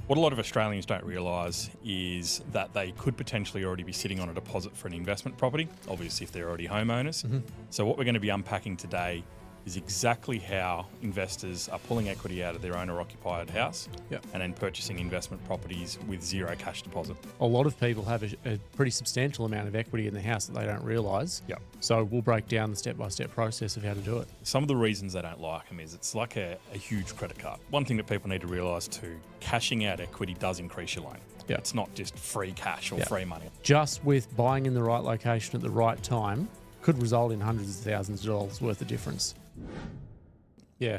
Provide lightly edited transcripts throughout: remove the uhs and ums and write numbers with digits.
What a lot of Australians don't realise is that they could potentially already be sitting on a deposit for an investment property, obviously if they're already homeowners. So what we're going to be unpacking today is exactly how investors are pulling equity out of their owner-occupied house and then purchasing investment properties with zero cash deposit. A lot of people have a pretty substantial amount of equity in the house that they don't realise. So we'll break down the step-by-step process of how to do it. Some of the reasons they don't like them is it's like a huge credit card. One thing that people need to realise too, cashing out equity does increase your loan. It's not just free cash or free money. Just with buying in the right location at the right time could result in hundreds of thousands of dollars worth of difference.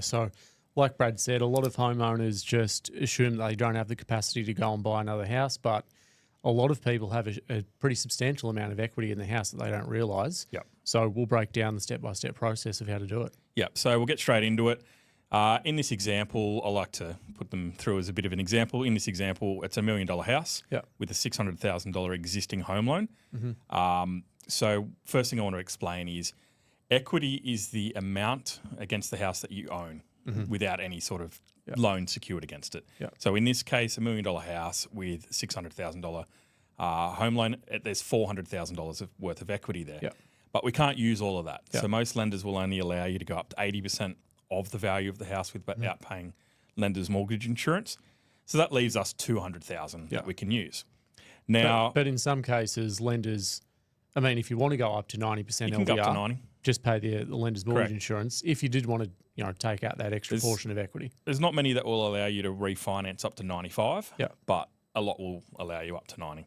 So like Brad said, a lot of homeowners just assume they don't have the capacity to go and buy another house, but a lot of people have a pretty substantial amount of equity in the house that they don't realise. So we'll break down the step-by-step process of how to do it. So we'll get straight into it. In this example, I like to put them through as a bit of an example. In this example, it's $1 million house with a $600,000 existing home loan. So first thing I want to explain is equity is the amount against the house that you own without any sort of loan secured against it. So in this case, $1 million house with $600,000 home loan, there's $400,000 worth of equity there. But we can't use all of that. So most lenders will only allow you to go up to 80% of the value of the house without paying lender's mortgage insurance. So that leaves us $200,000 that we can use. Now, but in some cases, lenders, I mean, if you want to go up to 90% you can LVR, go up to 90. just pay the lender's mortgage insurance. If you did want to, take out that extra portion of equity, there's not many that will allow you to refinance up to 95. But a lot will allow you up to 90.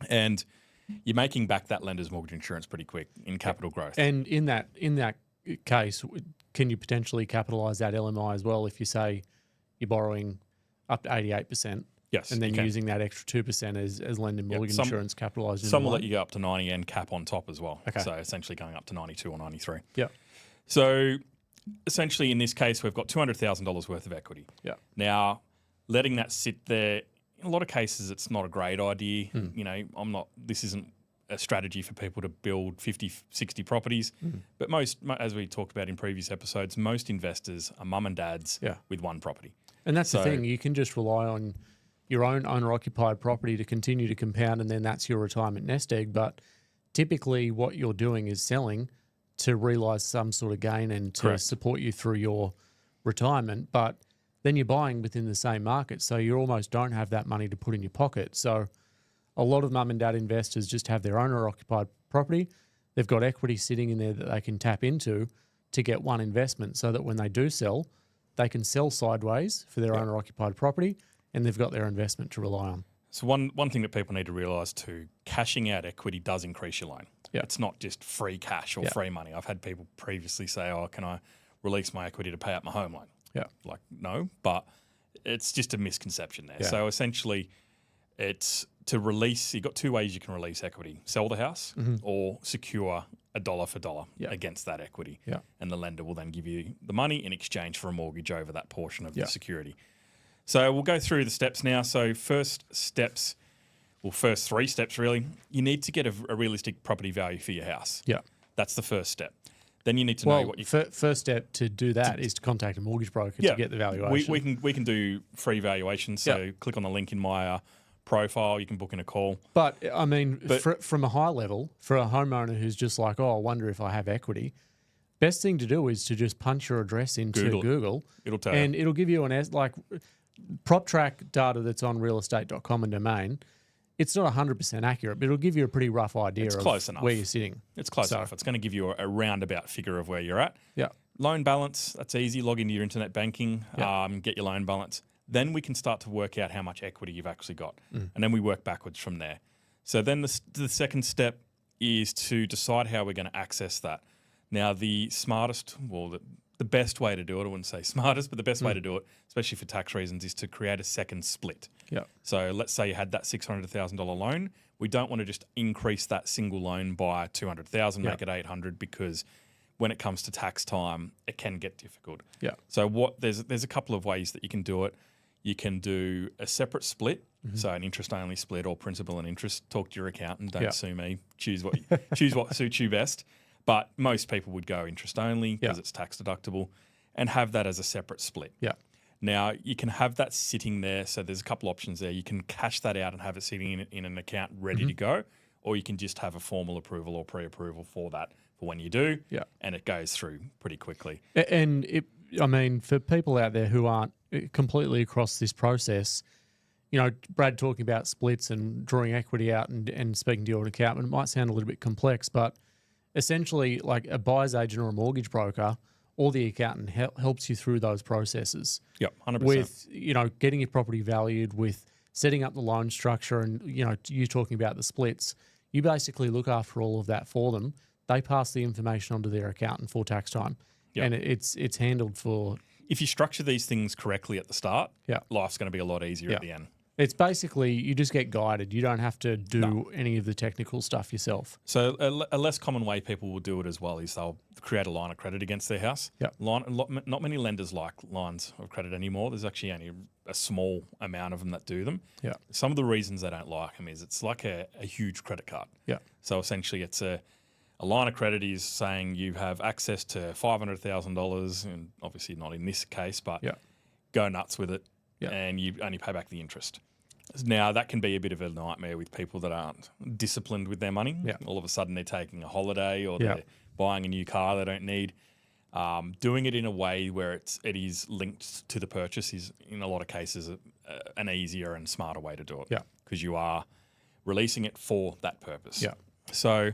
And you're making back that lender's mortgage insurance pretty quick in capital growth. And in that case, can you potentially capitalise that LMI as well if you say you're borrowing up to 88%? Yes, and then using that extra 2% as lender mortgage insurance capitalised. Some will let you go up to 90 and cap on top as well. So essentially going up to 92 or 93. So essentially in this case, we've got $200,000 worth of equity. Now, letting that sit there, in a lot of cases, it's not a great idea. This isn't a strategy for people to build 50, 60 properties. But most, as we talked about in previous episodes, most investors are mum and dads with one property. And that's the thing, you can just rely on your own owner-occupied property to continue to compound, and then that's your retirement nest egg. But typically what you're doing is selling to realise some sort of gain and to support you through your retirement. But then you're buying within the same market, so you almost don't have that money to put in your pocket. So a lot of mum and dad investors just have their owner-occupied property. They've got equity sitting in there that they can tap into to get one investment, so that when they do sell, they can sell sideways for their owner-occupied property, and they've got their investment to rely on. So one thing that people need to realise too, cashing out equity does increase your loan. It's not just free cash or free money. I've had people previously say, can I release my equity to pay out my home loan? Like, no, but it's just a misconception there. So essentially it's to release, you've got two ways you can release equity: sell the house or secure a dollar for dollar against that equity. And the lender will then give you the money in exchange for a mortgage over that portion of the security. So we'll go through the steps now. So first three steps really, you need to get a realistic property value for your house. That's the first step. Then you need to know what you... First step to do that is to contact a mortgage broker to get the valuation. We can do free valuations. So click on the link in my profile. You can book in a call. But I mean, from a high level, for a homeowner who's just like, I wonder if I have equity, best thing to do is to just punch your address into Google. It'll tell you. And it'll give you prop track data that's on realestate.com and Domain. It's not 100% accurate, but it'll give you a pretty rough idea of where you're sitting. It's close enough. It's going to give you a roundabout figure of where you're at. Loan balance, that's easy. Log into your internet banking, get your loan balance. Then we can start to work out how much equity you've actually got. And then we work backwards from there. So then the second step is to decide how we're going to access that. Now, the best way to do it, I wouldn't say smartest, but the best way to do it, especially for tax reasons, is to create a second split. So let's say you had that $600,000 loan. We don't want to just increase that single loan by $200,000, make it $800, because when it comes to tax time, it can get difficult. So there's a couple of ways that you can do it. You can do a separate split, so an interest-only split or principal and interest. Talk to your accountant. Don't sue me. Choose what suits you best. But most people would go interest only because it's tax deductible, and have that as a separate split. Now, you can have that sitting there. So there's a couple options there. You can cash that out and have it sitting in an account ready to go, or you can just have a formal approval or pre-approval for that for when you do, and it goes through pretty quickly. And I mean, for people out there who aren't completely across this process, you know, Brad talking about splits and drawing equity out and speaking to your accountant, it might sound a little bit complex, but essentially like a buyer's agent or a mortgage broker or the accountant helps you through those processes. Yep, 100%. With, you know, getting your property valued, with setting up the loan structure and, you know, you talking about the splits, you basically look after all of that for them. They pass the information onto their accountant for tax time. Yep. And it's handled for... If you structure these things correctly at the start, life's going to be a lot easier at the end. It's basically, you just get guided. You don't have to do any of the technical stuff yourself. So a less common way people will do it as well is they'll create a line of credit against their house. Not many lenders like lines of credit anymore. There's actually only a small amount of them that do them. Some of the reasons they don't like them is it's like a huge credit card. So essentially it's a line of credit is saying you have access to $500,000, and obviously not in this case, but go nuts with it. And you only pay back the interest. Now, that can be a bit of a nightmare with people that aren't disciplined with their money. All of a sudden, they're taking a holiday or they're buying a new car they don't need. Doing it in a way where it is linked to the purchase is, in a lot of cases, an easier and smarter way to do it. Because you are releasing it for that purpose. So...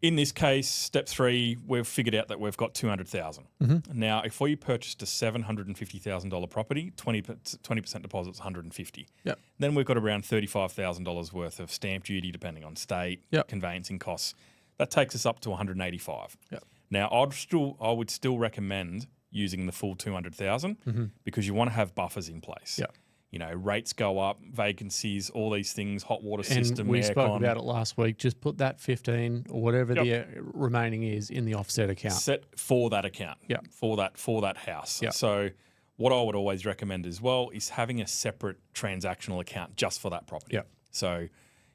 in this case, step 3, we've figured out that we've got $200,000. Now, if we purchased a $750,000 property, 20% deposit's $150,000. Then we've got around $35,000 worth of stamp duty, depending on state, conveyancing costs. That takes us up to $185,000. Now, I would still recommend using the full $200,000 because you want to have buffers in place. You know, rates go up, vacancies, all these things, hot water system, and we aircon. spoke about it last week. Just put that 15 or whatever the remaining is in the offset account. Set for that account, for that house. So what I would always recommend as well is having a separate transactional account just for that property. So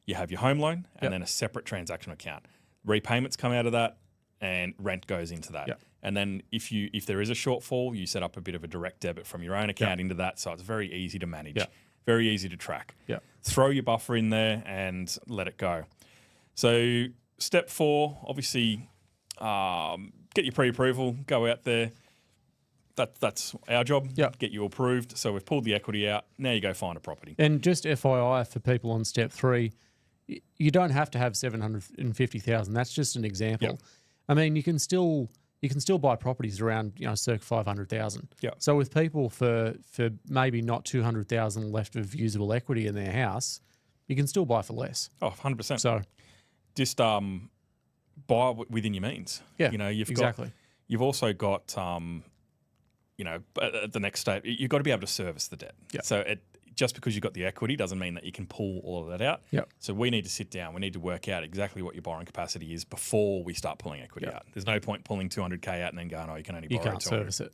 you have your home loan and then a separate transactional account. Repayments come out of that and rent goes into that. And then if there is a shortfall, you set up a bit of a direct debit from your own account into that, so it's very easy to manage, very easy to track. Throw your buffer in there and let it go. So step 4, obviously, get your pre-approval, go out there. That's our job, get you approved. So we've pulled the equity out. Now you go find a property. And just FYI for people on step 3, you don't have to have $750,000. That's just an example. I mean, you can still buy properties around, you know, circa $500,000. So with people for maybe not $200,000 left of usable equity in their house, you can still buy for less. Oh, 100%. So just buy within your means. You know, you've also got you know, at the next stage, you've got to be able to service the debt. So just because you've got the equity doesn't mean that you can pull all of that out. So we need to sit down. We need to work out exactly what your borrowing capacity is before we start pulling equity out. There's no point pulling $200K out and then going, oh, you can only borrow $200. You can't service it.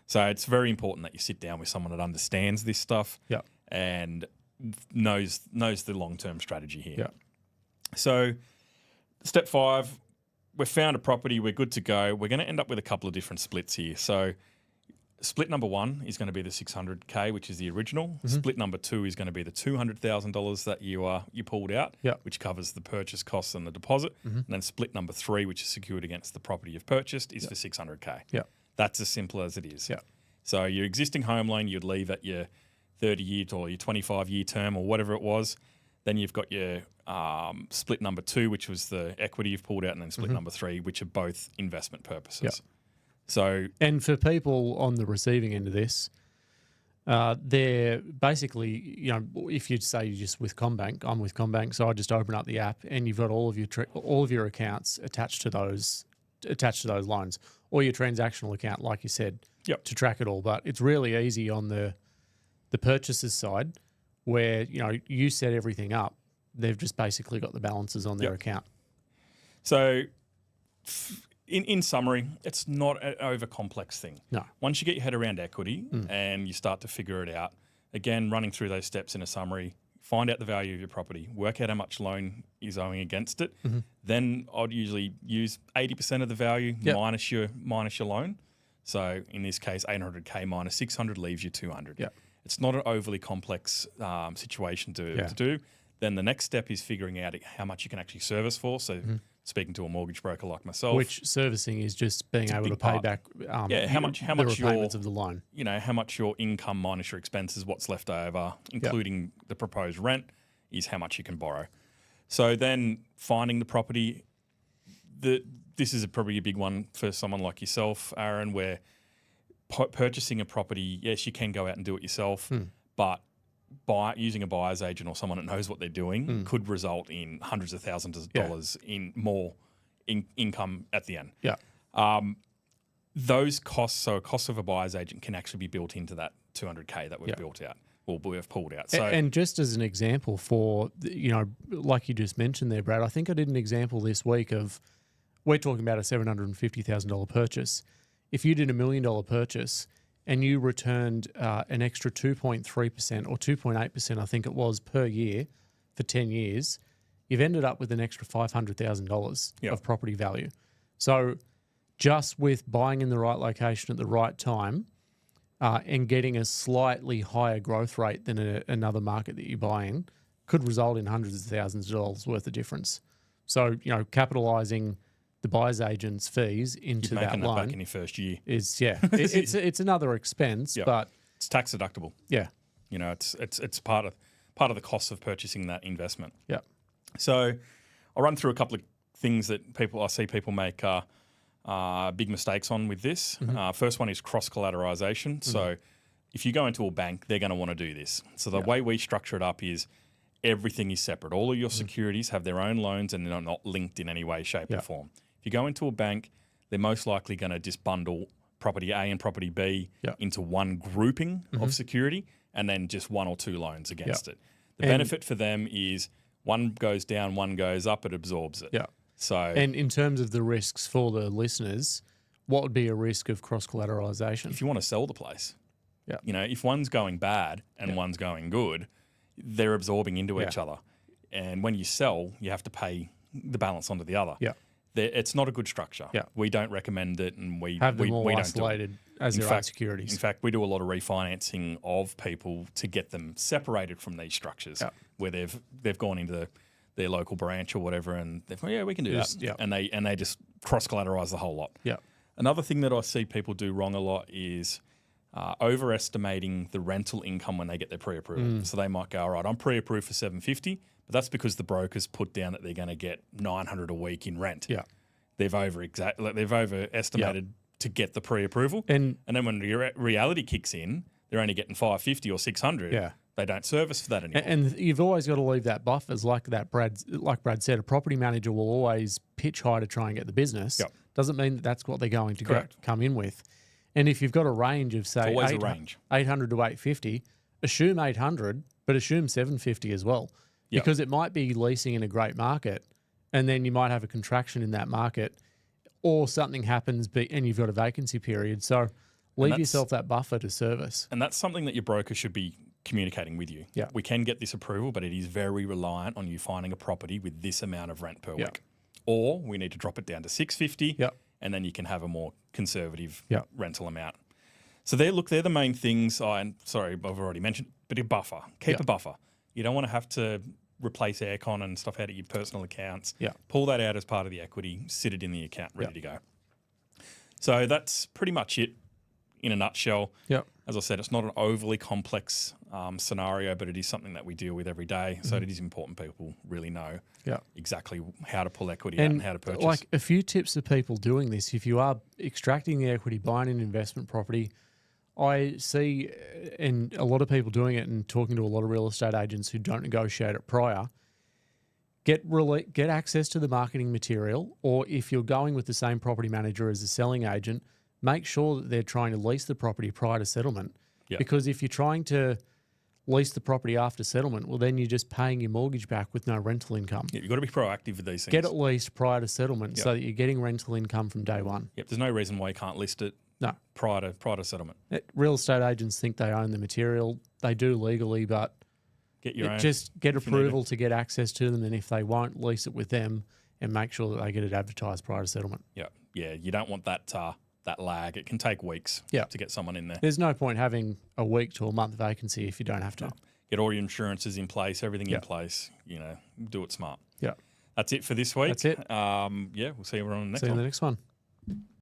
So it's very important that you sit down with someone that understands this stuff and knows the long-term strategy here. So step 5, we've found a property. We're good to go. We're going to end up with a couple of different splits here. So split number 1 is going to be the $600K, which is the original. Split number 2 is going to be the $200,000 that you pulled out, which covers the purchase costs and the deposit. And then split number 3, which is secured against the property you've purchased, is for $600K. That's as simple as it is. So your existing home loan, you'd leave at your 30-year or your 25-year term or whatever it was. Then you've got your split number 2, which was the equity you've pulled out, and then split number 3, which are both investment purposes. So, and for people on the receiving end of this, they're basically, you know, if you'd say you're just with CommBank, I'm with CommBank, so I just open up the app and you've got all of your accounts attached to those loans, or your transactional account, like you said, to track it all. But it's really easy on the purchaser's side, where, you know, you set everything up. They've just basically got the balances on their account. So, in summary, it's not an over complex thing. No. Once you get your head around equity and you start to figure it out, again, running through those steps in a summary, find out the value of your property, work out how much loan is owing against it. Then I'd usually use 80% of the value minus your loan. So in this case, 800K minus 600 leaves you 200. Yeah. It's not an overly complex situation to do. Then the next step is figuring out how much you can actually service for. So speaking to a mortgage broker like myself. Which servicing is just being able to pay back how much the repayments of the loan. You know, how much your income minus your expenses, what's left over, including the proposed rent, is how much you can borrow. So then finding the property, this is probably a big one for someone like yourself, Aaron, where purchasing a property, yes, you can go out and do it yourself, but using a buyer's agent or someone that knows what they're doing could result in hundreds of thousands of dollars in more income at the end. Yeah. Those costs, so a cost of a buyer's agent can actually be built into that 200K that we've built out. Or we've pulled out. So, and just as an example for, like you just mentioned there, Brad, I think I did an example this week of, we're talking about a $750,000 purchase. If you did $1 million purchase and you returned an extra 2.3% or 2.8%, I think it was, per year for 10 years, you've ended up with an extra $500,000 of property value. So just with buying in the right location at the right time, and getting a slightly higher growth rate than another market that you buy in could result in hundreds of thousands of dollars worth of difference. So, capitalising the buyer's agent's fees into that loan back in your first year is it's another expense, but it's tax deductible. Yeah, it's part of the cost of purchasing that investment. Yeah. So I'll run through a couple of things that I see people make big mistakes on with this. First one is cross-collateralisation. So if you go into a bank, they're going to want to do this. So the way we structure it up is everything is separate. All of your securities have their own loans and they're not linked in any way, shape or form. If you go into a bank, they're most likely going to just bundle property A and property B into one grouping of security and then just one or two loans against it. The benefit for them is one goes down, one goes up, it absorbs it. Yeah. So, and in terms of the risks for the listeners, what would be a risk of cross-collateralisation? If you want to sell the place, if one's going bad and one's going good, they're absorbing into each other. And when you sell, you have to pay the balance onto the other. Yeah. It's not a good structure. Yeah. We don't recommend it, and we have them all we isolated as their own securities. In fact, we do a lot of refinancing of people to get them separated from these structures where they've gone into their local branch or whatever, and they've we can do that. Yeah. And they just cross-collateralise the whole lot. Yeah. Another thing that I see people do wrong a lot is overestimating the rental income when they get their pre-approval. So they might go, all right, I'm pre-approved for $750, but that's because the broker's put down that they're going to get $900 a week in rent. Yeah. They've overestimated to get the pre-approval, and then when reality kicks in, they're only getting $550 or $600. Yeah. They don't service for that anymore. And you've always got to leave that buffers, like Brad said. A property manager will always pitch high to try and get the business. Yep. Doesn't mean that that's what they're going to come in with. And if you've got a range of say 800 to 850, assume 800, but assume 750 as well, because it might be leasing in a great market, and then you might have a contraction in that market, or something happens, and you've got a vacancy period. So leave yourself that buffer to service. And that's something that your broker should be communicating with you. Yeah. We can get this approval, but it is very reliant on you finding a property with this amount of rent per week. Or we need to drop it down to $650, and then you can have a more conservative rental amount. So they're the main things. And sorry, I've already mentioned, but a buffer. Keep a buffer. You don't want to have to replace aircon and stuff out of your personal accounts. Pull that out as part of the equity, sit it in the account, ready to go. So that's pretty much it in a nutshell. As I said, it's not an overly complex scenario, but it is something that we deal with every day. So it is important people really know exactly how to pull equity out and how to purchase. Like a few tips for people doing this, if you are extracting the equity, buying an investment property, I see, and a lot of people doing it and talking to a lot of real estate agents who don't negotiate it prior, get access to the marketing material, or if you're going with the same property manager as the selling agent, make sure that they're trying to lease the property prior to settlement. Because if you're trying to lease the property after settlement, well, then you're just paying your mortgage back with no rental income. You've got to be proactive with these things. Get it leased prior to settlement so that you're getting rental income from day one. There's no reason why you can't list it prior to settlement. Real estate agents think they own the material. They do legally, but get your own. Just get approval to get access to them, and if they won't, lease it with them and make sure that they get it advertised prior to settlement. Yeah, you don't want that that lag. It can take weeks to get someone in there. There's no point having a week to a month vacancy if you don't have to. No. Get all your insurances in place, everything in place. You know, do it smart. Yeah. That's it for this week. That's it. We'll see everyone on the next one. See you in the next one.